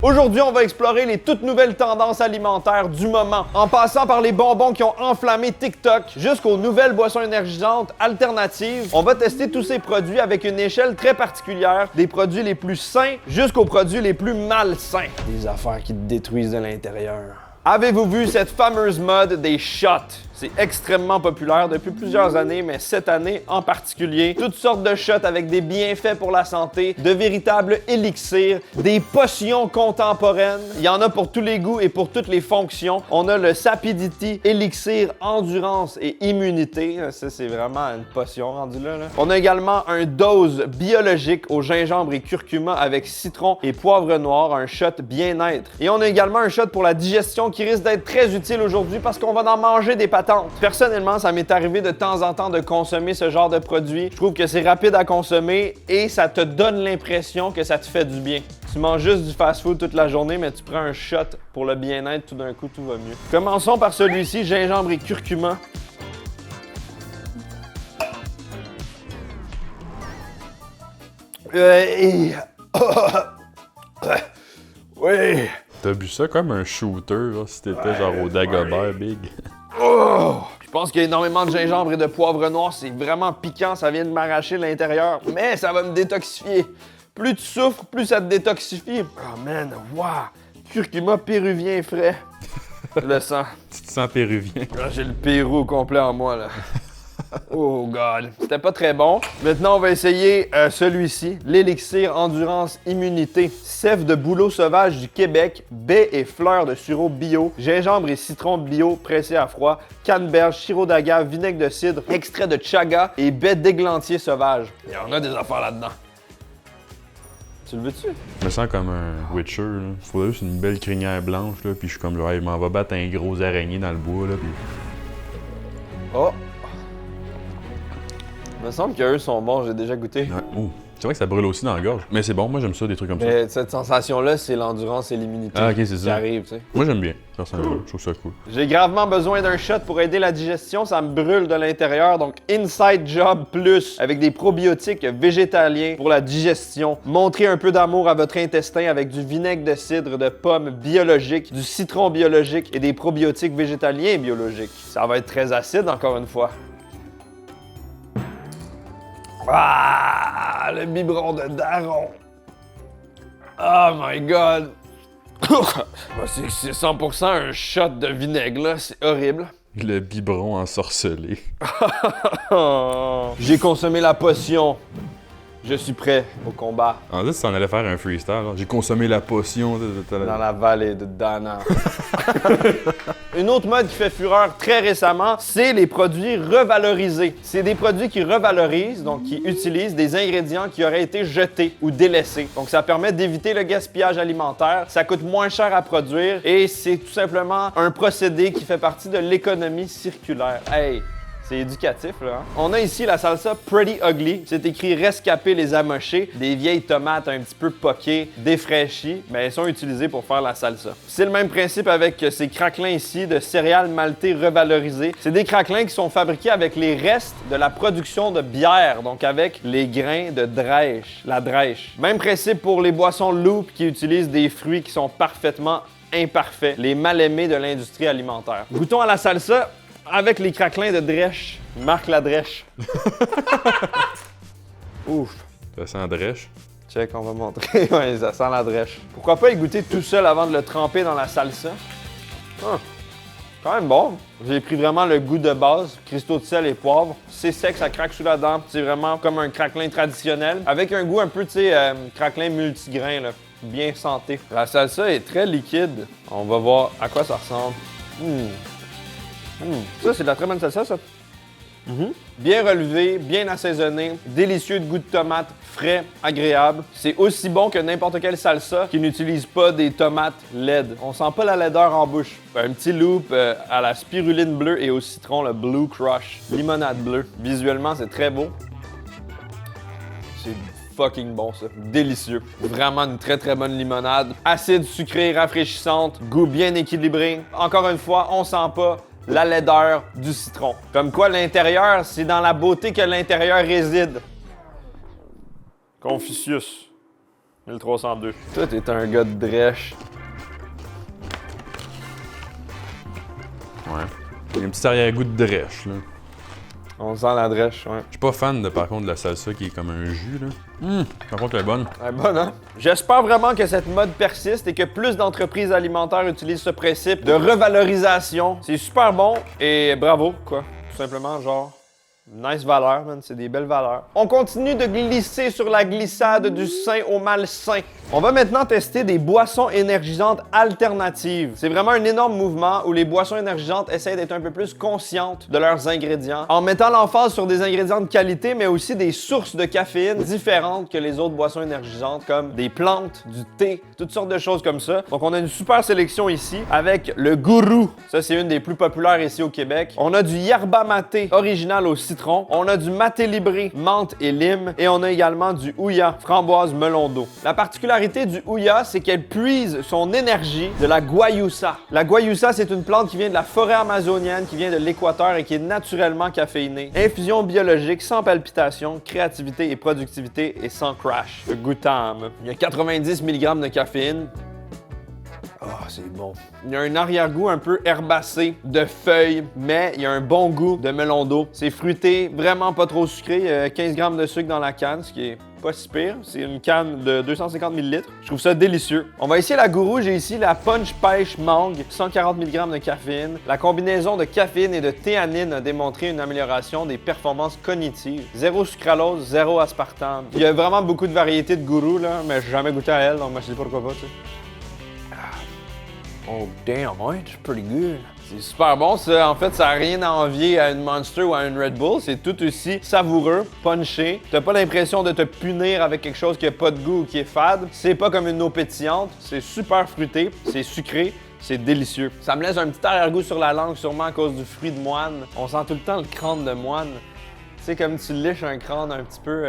Aujourd'hui, on va explorer les toutes nouvelles tendances alimentaires du moment, en passant par les bonbons qui ont enflammé TikTok jusqu'aux nouvelles boissons énergisantes alternatives. On va tester tous ces produits avec une échelle très particulière, des produits les plus sains jusqu'aux produits les plus malsains. Des affaires qui te détruisent de l'intérieur. Avez-vous vu cette fameuse mode des shots? C'est extrêmement populaire depuis plusieurs années, mais cette année en particulier. Toutes sortes de shots avec des bienfaits pour la santé, de véritables élixirs, des potions contemporaines. Il y en a pour tous les goûts et pour toutes les fonctions. On a le Sapidity Elixir Endurance et Immunité. Ça, c'est vraiment une potion rendue là. On a également un dose biologique au gingembre et curcuma avec citron et poivre noir, un shot bien-être. Et on a également un shot pour la digestion qui risque d'être très utile aujourd'hui parce qu'on va en manger des patates. Personnellement, ça m'est arrivé de temps en temps de consommer ce genre de produit. Je trouve que c'est rapide à consommer et ça te donne l'impression que ça te fait du bien. Tu manges juste du fast-food toute la journée, mais tu prends un shot pour le bien-être, tout d'un coup, tout va mieux. Commençons par celui-ci, gingembre et curcuma. Oui. T'as bu ça comme un shooter, là, si t'étais genre au Dagobert Big. Oh! Je pense qu'il y a énormément de gingembre et de poivre noir. C'est vraiment piquant, ça vient de m'arracher l'intérieur. Mais ça va me détoxifier. Plus tu souffres, plus ça te détoxifie. Oh man, wow! Curcuma péruvien frais. Je le sens. Tu te sens péruvien. Là, j'ai le Pérou au complet en moi, là. Oh God. C'était pas très bon. Maintenant, on va essayer celui-ci. L'élixir Endurance Immunité. Sève de bouleau sauvage du Québec, baies et fleurs de sureau bio, gingembre et citron bio pressé à froid, canneberge, sirop d'agave, vinaigre de cidre, extrait de chaga et baies d'églantier sauvage. Il y en a des affaires là-dedans. Tu le veux-tu? Je me sens comme un Witcher, là. Faudrait juste une belle crinière blanche, là, puis je suis comme, genre, il m'en va battre un gros araignée dans le bois, là, puis... Oh! Il me semble qu'eux sont bons, j'ai déjà goûté. Ouais. Oh. C'est vrai que ça brûle aussi dans la gorge. Mais c'est bon, moi j'aime ça, des trucs comme ça. Mais cette sensation-là, c'est l'endurance et l'immunité Ah, ok, c'est qui ça. arrive, tu sais. Moi j'aime bien, personnellement. Je trouve ça cool. J'ai gravement besoin d'un shot pour aider la digestion, ça me brûle de l'intérieur. Donc Inside Job Plus avec des probiotiques végétaliens pour la digestion. Montrez un peu d'amour à votre intestin avec du vinaigre de cidre de pomme biologique, du citron biologique et des probiotiques végétaliens biologiques. Ça va être très acide encore une fois. Ah, le biberon de daron. Oh my God. C'est 100% un shot de vinaigre, là. C'est horrible. Le biberon ensorcelé. J'ai consommé la potion. Je suis prêt au combat. En fait, si t'en allais faire un freestyle, là. J'ai consommé la potion. Dans la vallée de Dana. Une autre mode qui fait fureur très récemment, c'est les produits revalorisés. C'est des produits qui revalorisent, donc qui utilisent des ingrédients qui auraient été jetés ou délaissés. Donc ça permet d'éviter le gaspillage alimentaire, ça coûte moins cher à produire et c'est tout simplement un procédé qui fait partie de l'économie circulaire. Hey! C'est éducatif, là. Hein? On a ici la salsa Pretty Ugly. C'est écrit rescaper les amochés. Des vieilles tomates un petit peu poquées, défraîchies, mais elles sont utilisées pour faire la salsa. C'est le même principe avec ces craquelins ici de céréales maltées revalorisées. C'est des craquelins qui sont fabriqués avec les restes de la production de bière, donc avec les grains de drèche, la drèche. Même principe pour les boissons Loop qui utilisent des fruits qui sont parfaitement imparfaits, les mal-aimés de l'industrie alimentaire. Goûtons à la salsa avec les craquelins de Drèche. Marc la Drèche. Ouf. Ça sent drèche. Check, on va montrer. Ouais, ça sent la Drèche. Pourquoi pas y goûter tout seul avant de le tremper dans la salsa? Ah, quand même bon. J'ai pris vraiment le goût de base. Cristaux de sel et poivre. C'est sec, ça craque sous la dent. C'est vraiment comme un craquelin traditionnel. Avec un goût un peu, tu sais, craquelin multigrain, là. Bien santé. La salsa est très liquide. On va voir à quoi ça ressemble. Ça, c'est de la très bonne salsa, ça. Bien relevé, bien assaisonné, délicieux de goût de tomate, frais, agréable. C'est aussi bon que n'importe quelle salsa qui n'utilise pas des tomates laides. On sent pas la laideur en bouche. Un petit loop à la spiruline bleue et au citron, le Blue Crush. Limonade bleue. Visuellement, c'est très beau. C'est fucking bon, ça. Délicieux. Vraiment une très très bonne limonade. Acide, sucrée, rafraîchissante, goût bien équilibré. Encore une fois, on sent pas la laideur du citron. Comme quoi, l'intérieur, c'est dans la beauté que l'intérieur réside. Confucius. 1302. Toi, t'es un gars de drèche. Ouais. Il y a un petit arrière-goût de drèche, là. On sent la drèche, ouais. Je suis pas fan, par contre, de la salsa qui est comme un jus, là. Par contre, elle est bonne. Elle est bonne, hein? J'espère vraiment que cette mode persiste et que plus d'entreprises alimentaires utilisent ce principe de revalorisation. C'est super bon et bravo, quoi. Tout simplement, genre... Nice valeur, man. C'est des belles valeurs. On continue de glisser sur la glissade du sain au malsain. On va maintenant tester des boissons énergisantes alternatives. C'est vraiment un énorme mouvement où les boissons énergisantes essaient d'être un peu plus conscientes de leurs ingrédients, en mettant l'emphase sur des ingrédients de qualité, mais aussi des sources de caféine différentes que les autres boissons énergisantes, comme des plantes, du thé, toutes sortes de choses comme ça. Donc on a une super sélection ici avec le Gourou. Ça, c'est une des plus populaires ici au Québec. On a du Yerba Maté original au citron. On a du Maté Libré, menthe et lime. Et on a également du Ouya, framboise melon d'eau. La particularité du Ouya, c'est qu'elle puise son énergie de la guayusa. La guayusa, c'est une plante qui vient de la forêt amazonienne, qui vient de l'Équateur et qui est naturellement caféinée. Infusion biologique, sans palpitation, créativité et productivité et sans crash. Le Goutam. Il y a 90 mg de caféine. Ah, oh, c'est bon. Il y a un arrière-goût un peu herbacé de feuilles, mais il y a un bon goût de melon d'eau. C'est fruité, vraiment pas trop sucré. Il y a 15 g de sucre dans la canne, ce qui est pas si pire. C'est une canne de 250 ml. Je trouve ça délicieux. On va essayer la Gourou. J'ai ici la Punch Pêche Mangue, 140 mg de caféine. La combinaison de caféine et de théanine a démontré une amélioration des performances cognitives. Zéro sucralose, zéro aspartame. Il y a vraiment beaucoup de variétés de Gourou, là, mais j'ai jamais goûté à elle, donc je me suis dit pourquoi pas, tu sais. Oh damn, ouais, it's pretty good. C'est super bon, ça. En fait, ça n'a rien à envier à une Monster ou à une Red Bull. C'est tout aussi savoureux, punché. T'as pas l'impression de te punir avec quelque chose qui a pas de goût ou qui est fade. C'est pas comme une eau pétillante. C'est super fruité, c'est sucré. C'est délicieux. Ça me laisse un petit arrière-goût sur la langue, sûrement à cause du fruit de moine. On sent tout le temps le crâne de moine. Tu sais, comme tu liches un crâne un petit peu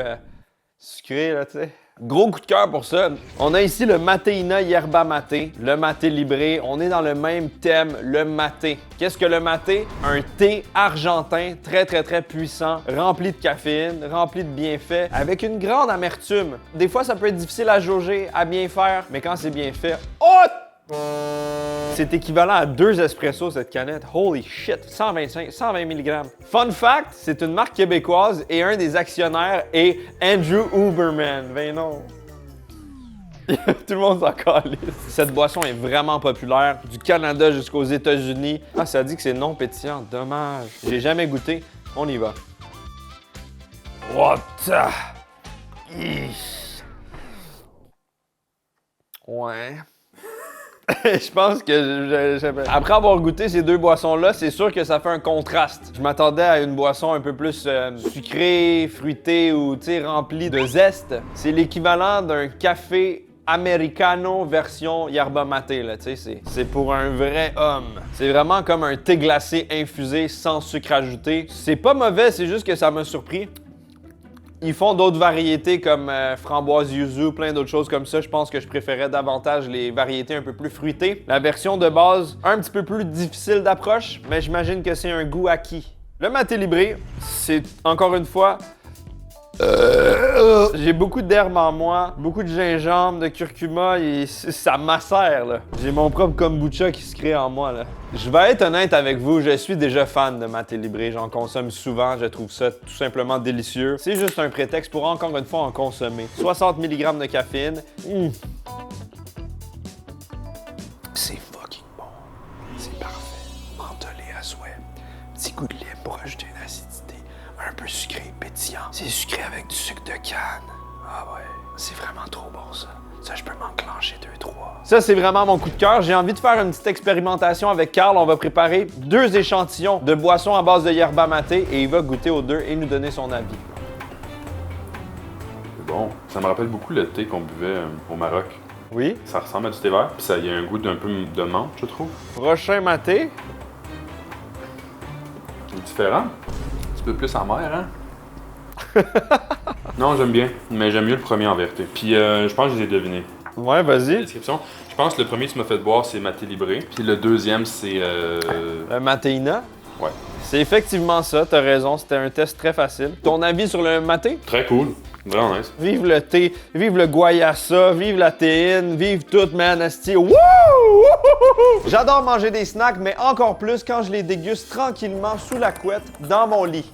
sucré, là, tu sais. Gros coup de cœur pour ça. On a ici le Matéina Yerba Maté, le Maté Libré. On est dans le même thème, le maté. Qu'est-ce que le maté? Un thé argentin très puissant, rempli de caféine, rempli de bienfaits, avec une grande amertume. Des fois, ça peut être difficile à jauger, à bien faire, mais quand c'est bien fait, oh! C'est équivalent à 2 espressos cette canette. Holy shit, 120 mg. Fun fact, c'est une marque québécoise et un des actionnaires est Andrew Huberman. Ben non. Tout le monde s'en calisse. Cette boisson est vraiment populaire, du Canada jusqu'aux États-Unis. Ah, ça dit que c'est non pétillant, dommage. J'ai jamais goûté. On y va. What the... Ouais. Je pense que après avoir goûté ces deux boissons-là, c'est sûr que ça fait un contraste. Je m'attendais à une boisson un peu plus sucrée, fruitée ou remplie de zeste. C'est l'équivalent d'un café americano version yerba maté, là, c'est pour un vrai homme. C'est vraiment comme un thé glacé infusé sans sucre ajouté. C'est pas mauvais, c'est juste que ça m'a surpris. Ils font d'autres variétés comme framboise yuzu, plein d'autres choses comme ça. Je pense que je préférais davantage les variétés un peu plus fruitées. La version de base, un petit peu plus difficile d'approche, mais j'imagine que c'est un goût acquis. Le Maté Libré, c'est encore une fois... J'ai beaucoup d'herbes en moi, beaucoup de gingembre, de curcuma et ça macère, là. J'ai mon propre kombucha qui se crée en moi, là. Je vais être honnête avec vous, je suis déjà fan de Maté Libré. J'en consomme souvent, je trouve ça tout simplement délicieux. C'est juste un prétexte pour encore une fois en consommer. 60 mg de caféine. C'est fucking bon. C'est parfait. Mentholé à souhait. Petit goût de lime pour ajouter une acidité. Un peu sucré, pétillant. C'est sucré avec du sucre de canne. Ah ouais, c'est vraiment trop bon ça. Ça, je peux m'enclencher 2-3. Ça, c'est vraiment mon coup de cœur. J'ai envie de faire une petite expérimentation avec Carl. On va préparer 2 échantillons de boissons à base de yerba maté et il va goûter aux 2 et nous donner son avis. C'est bon. Ça me rappelle beaucoup le thé qu'on buvait au Maroc. Oui. Ça ressemble à du thé vert, puis ça y a un goût d'un peu de menthe, je trouve. Prochain maté. C'est différent. Un petit peu plus amer, hein? Non, j'aime bien, mais j'aime mieux le premier en vérité. Puis je pense que je les ai devinés. Ouais, vas-y. Description. Je pense que le premier que tu m'as fait boire, c'est Maté Libré. Puis le deuxième, c'est... Le Matéina. Ouais. C'est effectivement ça, t'as raison, c'était un test très facile. Ton avis sur le maté? Très cool. Vraiment nice. Vive le thé, vive le guayassa, vive la théine, vive tout, man, asti. Wouh! J'adore manger des snacks, mais encore plus quand je les déguste tranquillement sous la couette dans mon lit.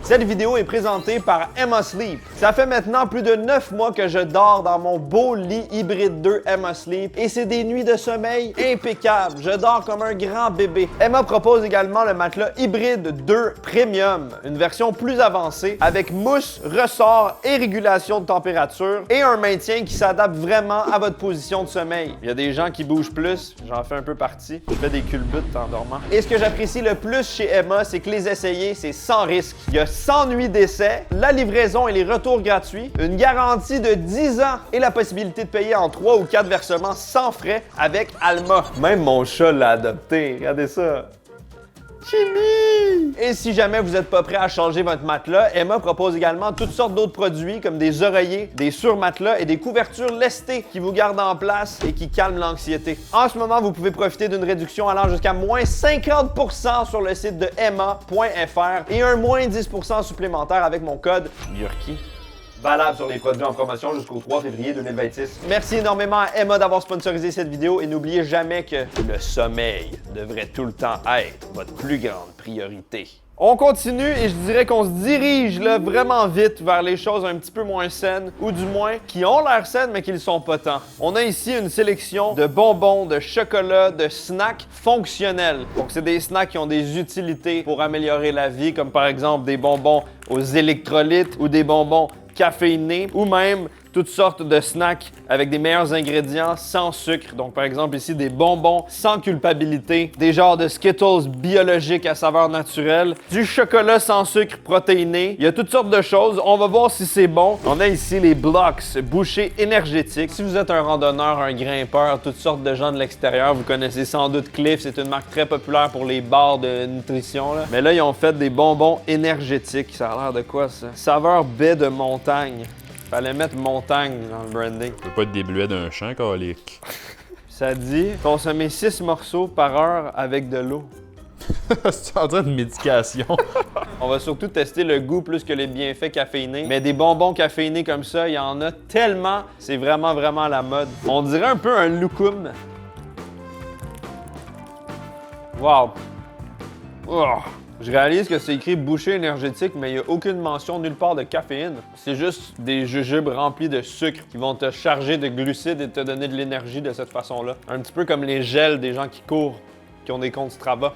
Cette vidéo est présentée par Emma Sleep. Ça fait maintenant plus de 9 mois que je dors dans mon beau lit hybride 2 Emma Sleep et c'est des nuits de sommeil impeccables. Je dors comme un grand bébé. Emma propose également le matelas hybride 2 Premium, une version plus avancée avec mousse, ressort et régulation de température et un maintien qui s'adapte vraiment à votre position de sommeil. Il y a des gens qui bougent plus, j'en fais un peu partie. Je fais des culbutes en dormant. Et ce que j'apprécie le plus chez Emma, c'est que les essayer, c'est sans risque. Il y a 100 nuits d'essai, la livraison et les retours gratuits, une garantie de 10 ans et la possibilité de payer en 3 ou 4 versements sans frais avec Alma. Même mon chat l'a adopté, regardez ça. Chili! Et si jamais vous n'êtes pas prêt à changer votre matelas, Emma propose également toutes sortes d'autres produits comme des oreillers, des surmatelas et des couvertures lestées qui vous gardent en place et qui calment l'anxiété. En ce moment, vous pouvez profiter d'une réduction allant jusqu'à moins 50% sur le site de emma.fr et un moins 10% supplémentaire avec mon code YURKI. Valable sur les produits en promotion jusqu'au 3 février 2026. Merci énormément à Emma d'avoir sponsorisé cette vidéo et n'oubliez jamais que le sommeil devrait tout le temps être votre plus grande priorité. On continue et je dirais qu'on se dirige là, vraiment vite vers les choses un petit peu moins saines, ou du moins qui ont l'air saines mais qui ne le sont pas tant. On a ici une sélection de bonbons, de chocolat, de snacks fonctionnels. Donc c'est des snacks qui ont des utilités pour améliorer la vie, comme par exemple des bonbons aux électrolytes ou des bonbons caféinés, ou même toutes sortes de snacks avec des meilleurs ingrédients sans sucre. Donc par exemple ici des bonbons sans culpabilité, des genres de Skittles biologiques à saveur naturelle, du chocolat sans sucre protéiné. Il y a toutes sortes de choses. On va voir si c'est bon. On a ici les Blocks bouchées énergétiques. Si vous êtes un randonneur, un grimpeur, toutes sortes de gens de l'extérieur, vous connaissez sans doute Cliff. C'est une marque très populaire pour les barres de nutrition, là. Mais là, ils ont fait des bonbons énergétiques. Ça a l'air de quoi ça? Saveur baie de montagne. Fallait mettre montagne dans le branding. Ça peut pas être des bluets d'un champ, calique. Ça dit consommer 6 morceaux par heure avec de l'eau. C'est en train de médication. On va surtout tester le goût plus que les bienfaits caféinés. Mais des bonbons caféinés comme ça, il y en a tellement. C'est vraiment, vraiment la mode. On dirait un peu un loukoum. Wow. Oh. Je réalise que c'est écrit bouchée énergétique, mais il n'y a aucune mention nulle part de caféine. C'est juste des jujubes remplis de sucre qui vont te charger de glucides et te donner de l'énergie de cette façon-là. Un petit peu comme les gels des gens qui courent, qui ont des comptes Strava.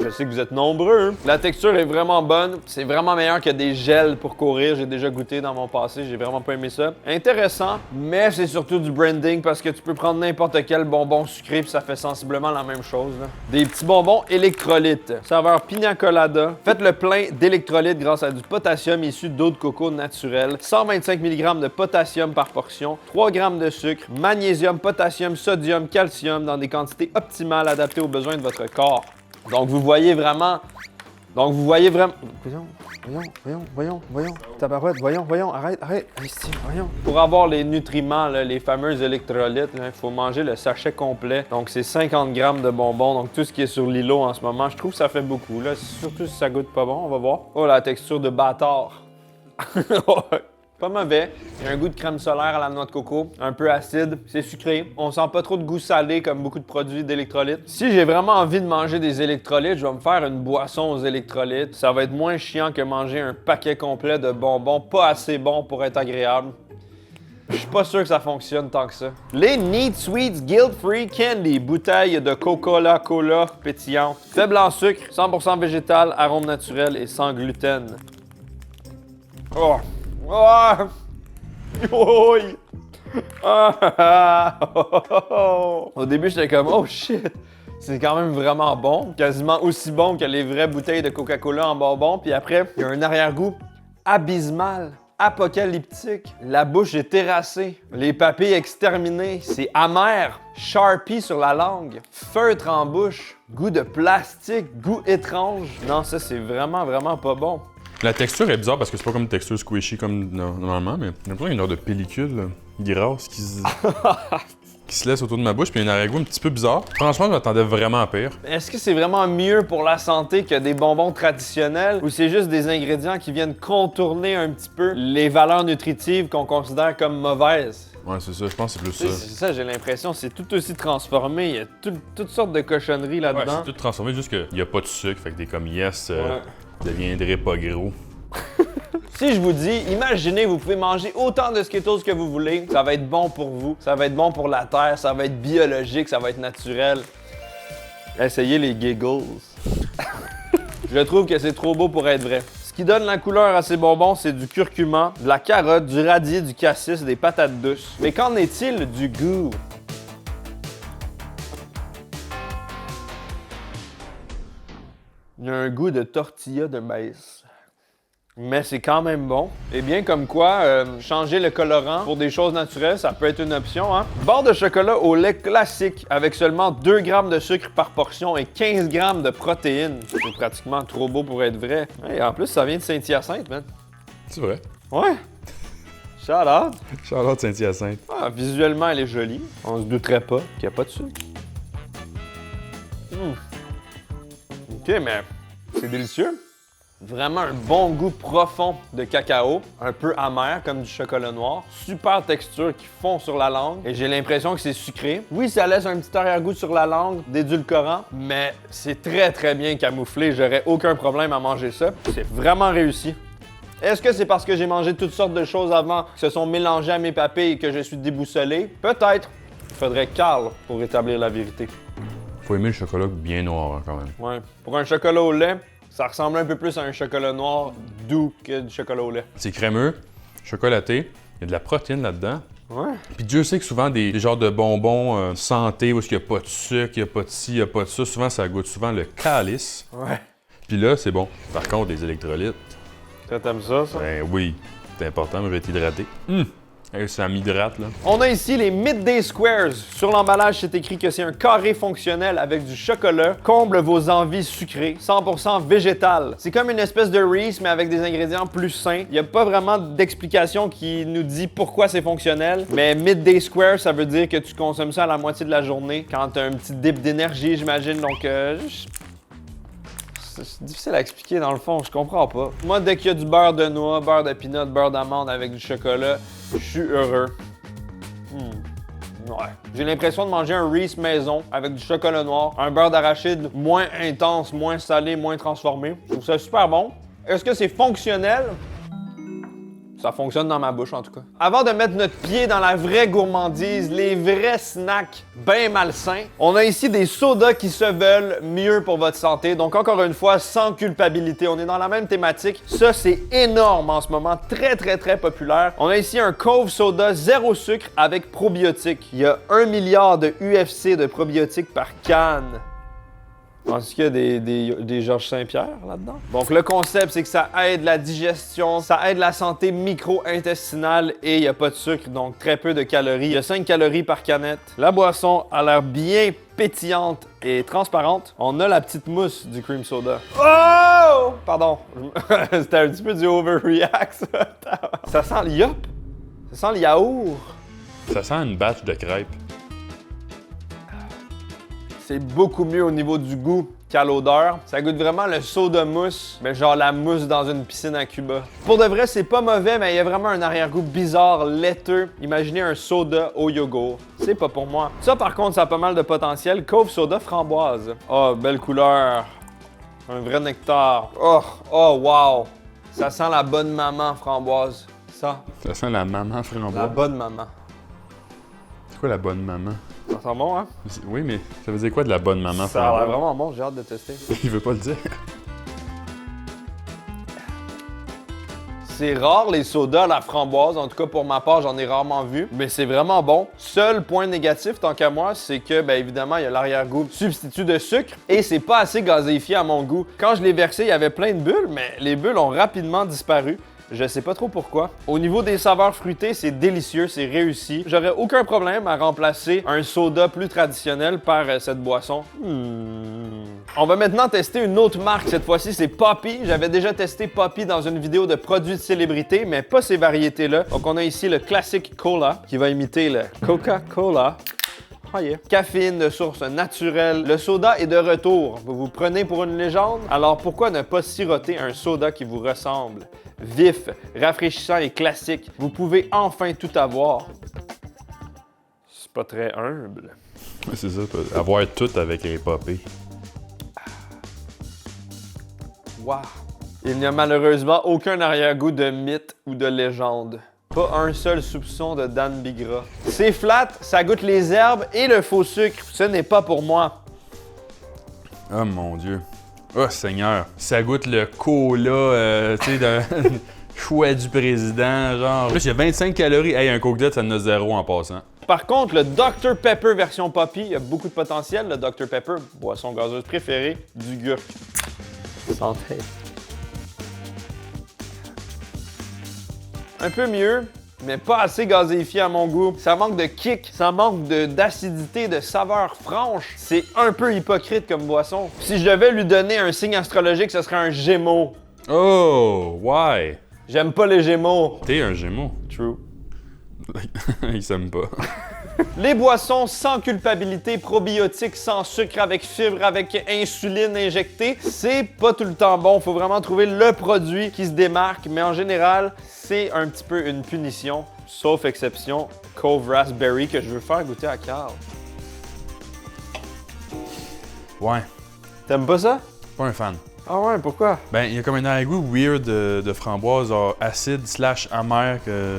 Je sais que vous êtes nombreux. Hein? La texture est vraiment bonne. C'est vraiment meilleur que des gels pour courir. J'ai déjà goûté dans mon passé. J'ai vraiment pas aimé ça. Intéressant, mais c'est surtout du branding parce que tu peux prendre n'importe quel bonbon sucré puis ça fait sensiblement la même chose. Là. Des petits bonbons électrolytes. Saveur pina colada. Faites le plein d'électrolytes grâce à du potassium issu d'eau de coco naturelle. 125 mg de potassium par portion. 3 g de sucre. Magnésium, potassium, sodium, calcium dans des quantités optimales adaptées aux besoins de votre corps. Donc, vous voyez vraiment... Voyons. Tabarouette, voyons. Arrête. Ici, voyons. Pour avoir les nutriments, là, les fameux électrolytes, il faut manger le sachet complet. Donc, c'est 50 g de bonbons. Donc, tout ce qui est sur l'îlot en ce moment, je trouve que ça fait beaucoup. Là, surtout si ça goûte pas bon, on va voir. Oh, la texture de bâtard. Pas mauvais. Il y a un goût de crème solaire à la noix de coco, un peu acide, c'est sucré. On sent pas trop de goût salé comme beaucoup de produits d'électrolytes. Si j'ai vraiment envie de manger des électrolytes, je vais me faire une boisson aux électrolytes. Ça va être moins chiant que manger un paquet complet de bonbons pas assez bons pour être agréable. Je suis pas sûr que ça fonctionne tant que ça. Les Neat Sweets Guilt-Free Candy, bouteille de Coca-Cola pétillante. Faible en sucre, 100% végétal, arôme naturel et sans gluten. Oh! Oh! Oui! Au début, j'étais comme, oh shit! C'est quand même vraiment bon. Quasiment aussi bon que les vraies bouteilles de Coca-Cola en bonbons. Puis après, il y a un arrière-goût abysmal, apocalyptique. La bouche est terrassée. Les papilles exterminées. C'est amer. Sharpie sur la langue. Feutre en bouche. Goût de plastique. Goût étrange. Non, ça, c'est vraiment, vraiment pas bon. La texture est bizarre parce que c'est pas comme une texture squishy comme normalement, mais j'ai l'impression qu'il y a une sorte de pellicule là, grasse qui qui se laisse autour de ma bouche, puis un arrière-goût un petit peu bizarre. Franchement, je m'attendais vraiment à pire. Est-ce que c'est vraiment mieux pour la santé que des bonbons traditionnels ou c'est juste des ingrédients qui viennent contourner un petit peu les valeurs nutritives qu'on considère comme mauvaises? Ouais, c'est ça, je pense que c'est plus C'est ça. ça, j'ai l'impression, c'est tout aussi transformé. Il y a toutes sortes de cochonneries Ouais, là-dedans. c'est tout transformé, juste qu'il n'y a pas de sucre, fait que t'es comme yes, Ouais. deviendrait pas gros. Si je vous dis, imaginez, vous pouvez manger autant de Skittles que vous voulez, ça va être bon pour vous, ça va être bon pour la terre, ça va être biologique, ça va être naturel. Essayez les giggles. Je trouve que c'est trop beau pour être vrai. Ce qui donne la couleur à ces bonbons, c'est du curcuma, de la carotte, du radis, du cassis, des patates douces. Mais qu'en est-il du goût? Il y a un goût de tortilla de maïs. Mais c'est quand même bon. Et bien comme quoi, changer le colorant pour des choses naturelles, ça peut être une option, hein? Barre de chocolat au lait classique avec seulement 2 grammes de sucre par portion et 15 grammes de protéines. C'est pratiquement trop beau pour être vrai. Et en plus, ça vient de Saint-Hyacinthe, man. C'est vrai. Ouais. Shout out. Charlotte Saint-Hyacinthe. Ah, visuellement, elle est jolie. On se douterait pas qu'il n'y a pas de sucre. OK, mais c'est délicieux. Vraiment un bon goût profond de cacao, un peu amer comme du chocolat noir. Super texture qui fond sur la langue et j'ai l'impression que c'est sucré. Oui, ça laisse un petit arrière-goût sur la langue d'édulcorant, mais c'est très bien camouflé. J'aurais aucun problème à manger ça. C'est vraiment réussi. Est-ce que c'est parce que j'ai mangé toutes sortes de choses avant qui se sont mélangées à mes papilles et que je suis déboussolé? Peut-être. Il faudrait Carl pour établir la vérité. Faut aimer le chocolat bien noir, hein, quand même. Ouais. Pour un chocolat au lait, ça ressemble un peu plus à un chocolat noir doux que du chocolat au lait. C'est crémeux, chocolaté, il y a de la protéine là-dedans. Ouais. Puis Dieu sait que souvent des genres de bonbons santé où il n'y a pas de sucre, il n'y a pas de ci, il n'y a pas de ça, souvent ça goûte souvent le calice. Ouais. Puis là, c'est bon. Par contre, les électrolytes, Ça, t'aimes ça? ben oui, c'est important, mais je vais être hydraté. Ça m'hydrate, là. On a ici les Midday Squares. Sur l'emballage, c'est écrit que c'est un carré fonctionnel avec du chocolat. Comble vos envies sucrées. 100% végétal. C'est comme une espèce de Reese, mais avec des ingrédients plus sains. Il n'y a pas vraiment d'explication qui nous dit pourquoi c'est fonctionnel. Mais Midday Square, ça veut dire que tu consommes ça à la moitié de la journée quand tu as un petit dip d'énergie, j'imagine. Donc, c'est difficile à expliquer dans le fond, je comprends pas. Moi, dès qu'il y a du beurre de noix, beurre de peanut, beurre d'amande avec du chocolat, je suis heureux. Ouais. J'ai l'impression de manger un Reese maison avec du chocolat noir, un beurre d'arachide moins intense, moins salé, moins transformé. Je trouve ça super bon. Est-ce que c'est fonctionnel? Ça fonctionne dans ma bouche, en tout cas. Avant de mettre notre pied dans la vraie gourmandise, les vrais snacks bien malsains, on a ici des sodas qui se veulent mieux pour votre santé. Donc, encore une fois, sans culpabilité. On est dans la même thématique. Ça, c'est énorme en ce moment. Très populaire. On a ici un Cove Soda zéro sucre avec probiotiques. Il y a 1 milliard de UFC de probiotiques par canne. Est-ce qu'il y a des Georges Saint-Pierre là-dedans? Donc, le concept, c'est que ça aide la digestion, ça aide la santé micro-intestinale et il n'y a pas de sucre, donc très peu de calories. Il y a 5 calories par canette. La boisson a l'air bien pétillante et transparente. On a la petite mousse du cream soda. Oh! Pardon. C'était un petit peu du overreact, ça. Ça sent le yop. Ça sent le yaourt. Ça sent une batch de crêpes. C'est beaucoup mieux au niveau du goût qu'à l'odeur. Ça goûte vraiment le soda mousse, mais genre la mousse dans une piscine à Cuba. Pour de vrai, c'est pas mauvais, mais il y a vraiment un arrière-goût bizarre, laiteux. Imaginez un soda au yogourt. C'est pas pour moi. Ça, par contre, ça a pas mal de potentiel. Cove Soda framboise. Oh, belle couleur. Un vrai nectar. Oh, wow. Ça sent la bonne maman framboise. Ça. Ça sent la maman framboise. La bonne maman. C'est quoi la bonne maman? Ça sent bon, hein? Oui, mais ça veut dire quoi de la bonne maman Ça a l'air framboise? vraiment bon, j'ai hâte de tester. Il veut pas le dire. C'est rare les sodas à la framboise, en tout cas pour ma part, j'en ai rarement vu, mais c'est vraiment bon. Seul point négatif, tant qu'à moi, c'est que, bien évidemment, il y a l'arrière-goût substitut de sucre et c'est pas assez gazéifié à mon goût. Quand je l'ai versé, il y avait plein de bulles, mais les bulles ont rapidement disparu. Je sais pas trop pourquoi. Au niveau des saveurs fruitées, c'est délicieux, c'est réussi. J'aurais aucun problème à remplacer un soda plus traditionnel par cette boisson. On va maintenant tester une autre marque. Cette fois-ci, c'est Poppi. J'avais déjà testé Poppi dans une vidéo de produits de célébrité, mais pas ces variétés-là. Donc, on a ici le Classic Cola qui va imiter le Coca-Cola. Oh yeah. Caféine de source naturelle. Le soda est de retour. Vous vous prenez pour une légende? Alors pourquoi ne pas siroter un soda qui vous ressemble? Vif, rafraîchissant et classique. Vous pouvez enfin tout avoir. C'est pas très humble. C'est ça, avoir tout avec un popé. Wow. Il n'y a malheureusement aucun arrière-goût de mythe ou de légende. Pas un seul soupçon de Dan Bigra. C'est flat, ça goûte les herbes et le faux sucre. Ce n'est pas pour moi. Oh mon Dieu. Oh Seigneur. Ça goûte le cola, tu sais, d'un choix du président, genre. Plus, il y a 25 calories. Hey, un Coke Diet, ça en a 0 en passant. Par contre, le Dr Pepper version Poppy, il y a beaucoup de potentiel. Le Dr Pepper, boisson gazeuse préférée du gurk. Santé. Un peu mieux, mais pas assez gazéifié à mon goût. Ça manque de kick, ça manque d'acidité, de saveur franche. C'est un peu hypocrite comme boisson. Si je devais lui donner un signe astrologique, ce serait un Gémeaux. Oh, why? J'aime pas les Gémeaux. T'es un Gémeaux. True. Il s'aime pas. Les boissons sans culpabilité, probiotiques, sans sucre, avec fibres, avec insuline injectée, c'est pas tout le temps bon. Faut vraiment trouver le produit qui se démarque, mais en général, c'est un petit peu une punition. Sauf exception, Cove Raspberry que je veux faire goûter à Carl. Ouais, T'aimes pas ça? pas un fan. Ah ouais, pourquoi? Ben, il y a comme un arrière-goût weird de framboise, genre acide / amer que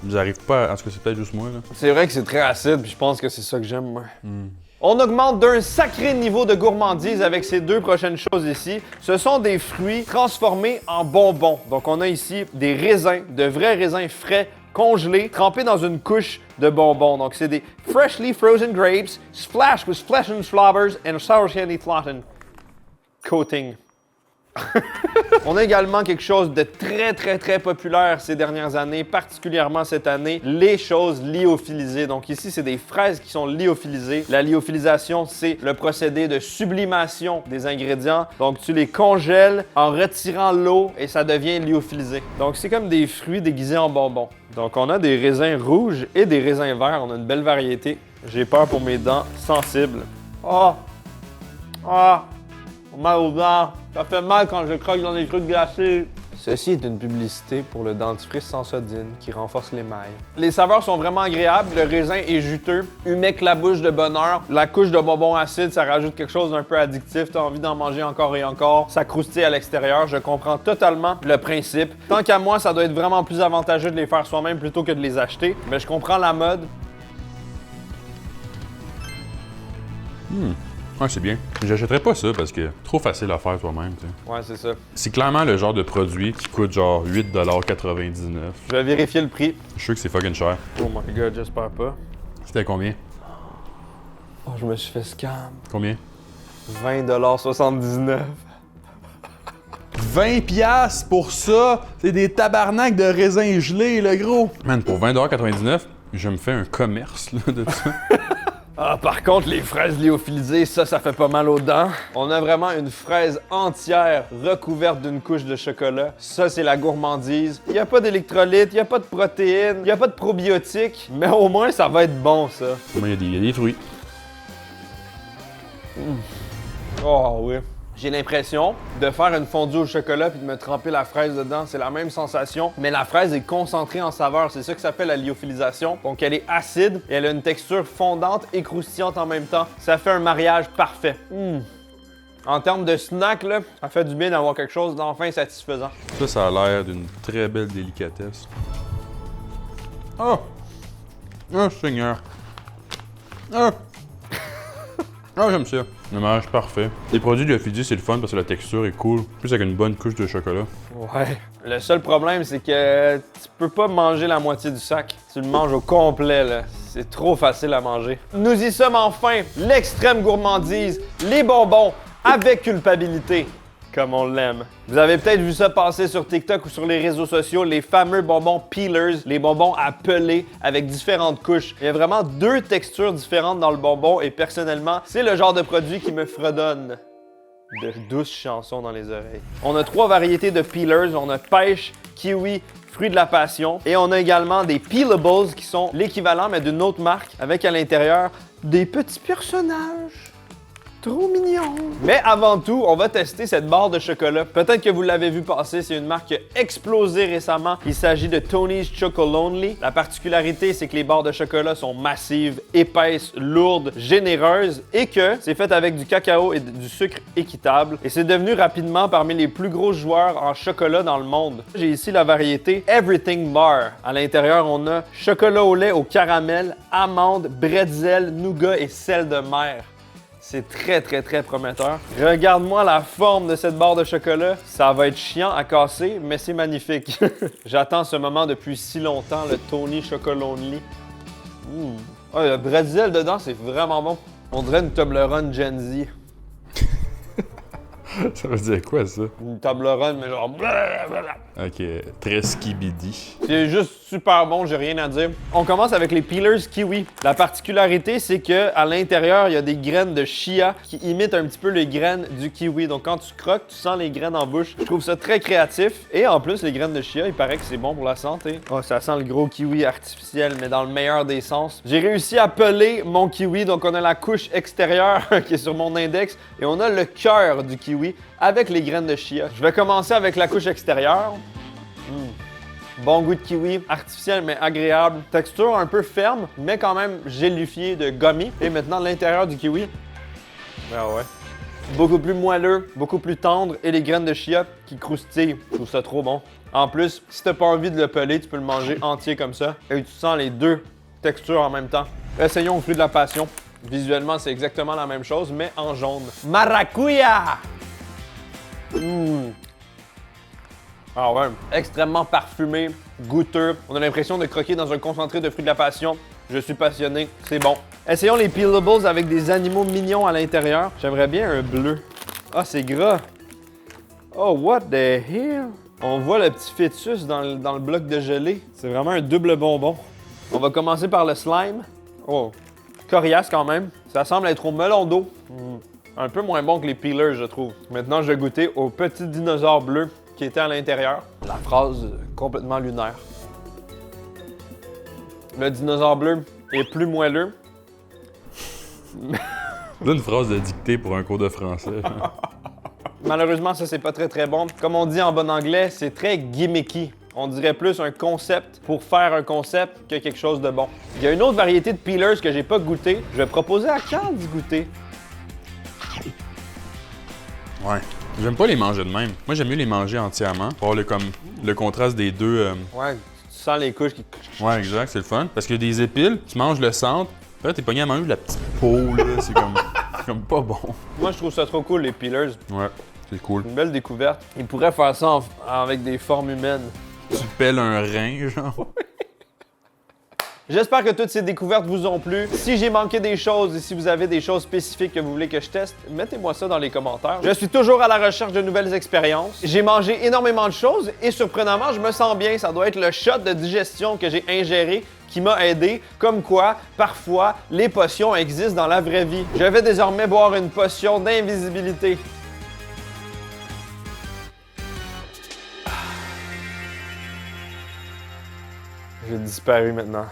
j'arrive pas. En tout cas, c'est peut-être juste moi, là. C'est vrai que c'est très acide, puis je pense que c'est ça que j'aime, moi. On augmente d'un sacré niveau de gourmandise avec ces deux prochaines choses ici. Ce sont des fruits transformés en bonbons. Donc, on a ici des raisins, de vrais raisins frais, congelés, trempés dans une couche de bonbons. Donc, c'est des freshly frozen grapes, splashed with flesh and flowers and sour candy flatten coating. On a également quelque chose de très populaire ces dernières années, particulièrement cette année, les choses lyophilisées. Donc ici, c'est des fraises qui sont lyophilisées. La lyophilisation, c'est le procédé de sublimation des ingrédients. Donc tu les congèles en retirant l'eau et ça devient lyophilisé. Donc c'est comme des fruits déguisés en bonbons. Donc on a des raisins rouges et des raisins verts. On a une belle variété. J'ai peur pour mes dents sensibles. Oh! Ah! Mal aux dents. Ça fait mal quand je croque dans des trucs glacés. Ceci est une publicité pour le dentifrice sans sodine qui renforce l'émail. Les saveurs sont vraiment agréables. Le raisin est juteux, humecte la bouche de bonheur. La couche de bonbons acides, ça rajoute quelque chose d'un peu addictif. T'as envie d'en manger encore et encore. Ça croustille à l'extérieur. Je comprends totalement le principe. Tant qu'à moi, ça doit être vraiment plus avantageux de les faire soi-même plutôt que de les acheter. Mais je comprends la mode. Ouais, c'est bien. J'achèterais pas ça parce que trop facile à faire toi-même, tu sais. Ouais, c'est ça. C'est clairement le genre de produit qui coûte genre 8,99$. Je vais vérifier le prix. Je suis sûr que c'est fucking cher. Oh my god, j'espère pas. C'était combien? Oh, je me suis fait scam. Combien? 20,79$. 20$ pour ça! C'est des tabarnaks de raisins gelés, le gros! Man, pour 20,99$, je me fais un commerce là, de ça. Ah, par contre, les fraises lyophilisées, ça fait pas mal aux dents. On a vraiment une fraise entière recouverte d'une couche de chocolat. Ça, c'est la gourmandise. Il n'y a pas d'électrolytes, il n'y a pas de protéines, il n'y a pas de probiotiques, mais au moins, ça va être bon, ça. Moi, il y a des fruits. Oh oui. J'ai l'impression de faire une fondue au chocolat puis de me tremper la fraise dedans. C'est la même sensation, mais la fraise est concentrée en saveur. C'est ça que ça fait la lyophilisation. Donc, elle est acide et elle a une texture fondante et croustillante en même temps. Ça fait un mariage parfait. En termes de snack, là, ça fait du bien d'avoir quelque chose d'enfin satisfaisant. Ça a l'air d'une très belle délicatesse. Oh! Oh, Seigneur! Oh! Ah, j'aime ça. Le mariage parfait. Les produits de Fiji, c'est le fun parce que la texture est cool. Plus avec une bonne couche de chocolat. Ouais. Le seul problème, c'est que tu peux pas manger la moitié du sac. Tu le manges au complet, là. C'est trop facile à manger. Nous y sommes enfin. L'extrême gourmandise. Les bonbons avec culpabilité. Comme on l'aime. Vous avez peut-être vu ça passer sur TikTok ou sur les réseaux sociaux, les fameux bonbons peelers, les bonbons à peler avec différentes couches. Il y a vraiment deux textures différentes dans le bonbon et personnellement, c'est le genre de produit qui me fredonne de douces chansons dans les oreilles. On a 3 variétés de peelers. On a pêche, kiwi fruits de la passion. Et on a également des Peelables qui sont l'équivalent, mais d'une autre marque, avec à l'intérieur des petits personnages. Trop mignon! Mais avant tout, on va tester cette barre de chocolat. Peut-être que vous l'avez vu passer, c'est une marque qui a explosé récemment. Il s'agit de Tony's Chocolonely. La particularité, c'est que les barres de chocolat sont massives, épaisses, lourdes, généreuses et que c'est fait avec du cacao et du sucre équitable. Et c'est devenu rapidement parmi les plus gros joueurs en chocolat dans le monde. J'ai ici la variété Everything Bar. À l'intérieur, on a chocolat au lait au caramel, amandes, bretzel, nougat et sel de mer. C'est très, très, très prometteur. Regarde-moi la forme de cette barre de chocolat. Ça va être chiant à casser, mais c'est magnifique. J'attends ce moment depuis si longtemps, le Tony Chocolonely. Ah, le bretzel dedans, c'est vraiment bon. On dirait une Toblerone Gen Z. Ça veut dire quoi, ça? Une Toblerone, mais genre... Ok, très skibidi. C'est juste super bon, j'ai rien à dire. On commence avec les peelers kiwi. La particularité, c'est que à l'intérieur, il y a des graines de chia qui imitent un petit peu les graines du kiwi. Donc quand tu croques, tu sens les graines en bouche. Je trouve ça très créatif. Et en plus, les graines de chia, il paraît que c'est bon pour la santé. Oh, ça sent le gros kiwi artificiel, mais dans le meilleur des sens. J'ai réussi à peler mon kiwi. Donc on a la couche extérieure qui est sur mon index et on a le cœur du kiwi avec les graines de chia. Je vais commencer avec la couche extérieure. Bon goût de kiwi, artificiel mais agréable. Texture un peu ferme, mais quand même gélifiée de gummy. Et maintenant, l'intérieur du kiwi. Ah ouais. Beaucoup plus moelleux, beaucoup plus tendre et les graines de chia qui croustillent. Je trouve ça trop bon. En plus, si t'as pas envie de le peler, tu peux le manger entier comme ça. Et tu sens les deux textures en même temps. Essayons au fruit de la passion. Visuellement, c'est exactement la même chose, mais en jaune. Maracuya! Ah ouais, extrêmement parfumé, goûteux. On a l'impression de croquer dans un concentré de fruits de la passion. Je suis passionné, c'est bon. Essayons les peelables avec des animaux mignons à l'intérieur. J'aimerais bien un bleu. Ah, c'est gras. Oh, what the hell? On voit le petit fœtus dans le bloc de gelée. C'est vraiment un double bonbon. On va commencer par le slime. Oh, coriace quand même. Ça semble être au melon d'eau. Un peu moins bon que les peelers, je trouve. Maintenant, je vais goûter au petit dinosaure bleu qui était à l'intérieur. La phrase complètement lunaire. Le dinosaure bleu est plus moelleux. Là, une phrase de dictée pour un cours de français. Malheureusement, ça, c'est pas très très bon. Comme on dit en bon anglais, c'est très gimmicky. On dirait plus un concept pour faire un concept que quelque chose de bon. Il y a une autre variété de peelers que j'ai pas goûté. Je vais proposer à Carl d'y goûter. Ouais. J'aime pas les manger de même. Moi, j'aime mieux les manger entièrement pour avoir le contraste des deux. Ouais, tu sens les couches qui... Ouais, exact, c'est le fun. Parce que des épiles, tu manges le centre, là, t'es pogné à manger de la petite peau, là. C'est comme pas bon. Moi, je trouve ça trop cool, les peelers. Ouais, c'est cool. Une belle découverte. Ils pourraient faire ça avec des formes humaines. Tu pèles un rein, genre. J'espère que toutes ces découvertes vous ont plu. Si j'ai manqué des choses et si vous avez des choses spécifiques que vous voulez que je teste, mettez-moi ça dans les commentaires. Je suis toujours à la recherche de nouvelles expériences. J'ai mangé énormément de choses et surprenamment, je me sens bien. Ça doit être le shot de digestion que j'ai ingéré qui m'a aidé. Comme quoi, parfois, les potions existent dans la vraie vie. Je vais désormais boire une potion d'invisibilité. J'ai disparu maintenant.